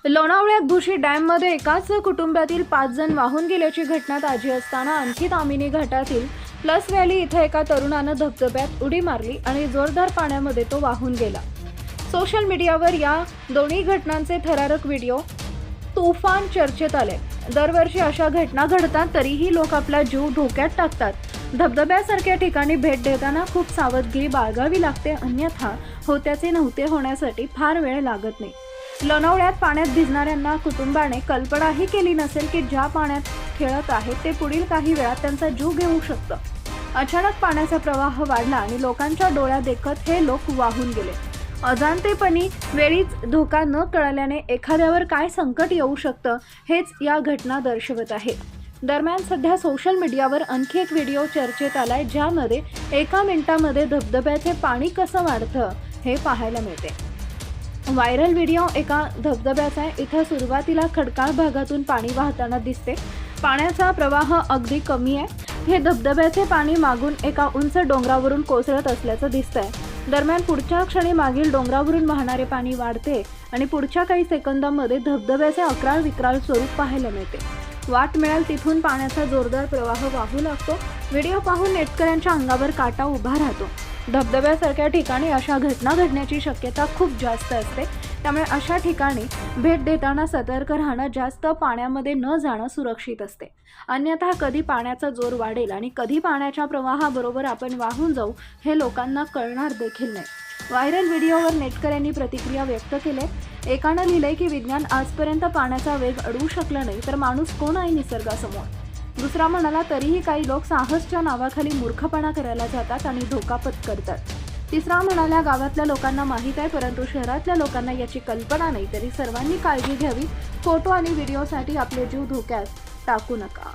लोणावळ्यात भुशी डॅममध्ये एकाच कुटुंबातील 5 जण वाहून गेल्याची घटना ताजी असताना आणखी तामिनी घाटातील प्लस व्हॅली इथे एका तरुणानं धबधब्यात उडी मारली आणि जोरदार पाण्यामध्ये तो वाहून गेला। सोशल मीडियावर या दोन्ही घटनांचे थरारक व्हिडिओ तुफान चर्चेत आले। दरवर्षी अशा घटना घडतात तरीही लोक आपला जीव धोक्यात टाकतात। धबधब्यासारख्या ठिकाणी भेट देताना खूप सावधगिरी बाळगावी लागते, अन्यथा होत्याचे नव्हते होण्यासाठी फार वेळ लागत नाही। लोणावळ्यात पाण्यात भिजणाऱ्यांना कुटुंबाने कल्पनाही केली नसेल की ज्या पाण्यात खेळत आहेत ते पुढील काही वेळात त्यांचा जीव घेऊ शकतं। अचानक पाण्याचा प्रवाह वाढला आणि लोकांच्या डोळ्यात देखत हे लोक वाहून गेले। अजाणतेपणी वेळीच धोका न कळल्याने एखाद्यावर काय संकट येऊ शकतं हेच या घटना दर्शवत आहे। दरम्यान सध्या सोशल मीडियावर आणखी एक व्हिडिओ चर्चेत आलाय, ज्यामध्ये एका मिनिटामध्ये धबधब्याचे पाणी कसं वाढतं हे पाहायला मिळते। व्हायरल व्हिडिओ एका धबधब्याचा आहे। इथं सुरुवातीला खडकाळ भागातून पाणी वाहताना दिसते। पाण्याचा प्रवाह अगदी कमी आहे। हे धबधब्याचे पाणी मागून एका उंच डोंगरावरून कोसळत असल्याचं दिसतंय। दरम्यान पुढच्या क्षणी मागील डोंगरावरून वाहणारे पाणी वाढते आणि पुढच्या काही सेकंदांमध्ये धबधब्याचे अक्राळ विक्राळ स्वरूप पाहायला मिळते। वाट मिळेल तिथून पाण्याचा जोरदार प्रवाह वाहू लागतो। व्हिडिओ पाहून नेटकऱ्यांच्या अंगावर काटा उभा राहतो। धबधब्यासारख्या ठिकाणी अशा घटना घडण्याची शक्यता खूप जास्त असते, त्यामुळे अशा ठिकाणी भेट देताना सतर्क राहणं, जास्त पाण्यामध्ये न जाणं सुरक्षित असते। अन्यथा कधी पाण्याचा जोर वाढेल आणि कधी पाण्याच्या प्रवाहाबरोबर आपण वाहून जाऊ हे लोकांना कळणार देखील नाही। व्हायरल व्हिडिओवर नेटकऱ्यांनी प्रतिक्रिया व्यक्त केली। एकानं लिहिलंय की विज्ञान आजपर्यंत पाण्याचा वेग अडवू शकलं नाही तर माणूस कोण आहे निसर्गासमोर। दुसरा म्हणाला तरीही काही लोक साहसच्या नावाखाली मूर्खपणा करायला जातात आणि धोका पत्करतात। तिसरा म्हणाला गावातल्या लोकांना माहीत आहे, परंतु शहरातल्या लोकांना याची कल्पना नाही, तरी सर्वांनी काळजी घ्यावी। फोटो आणि व्हिडिओसाठी आपले जीव धोक्यात टाकू नका।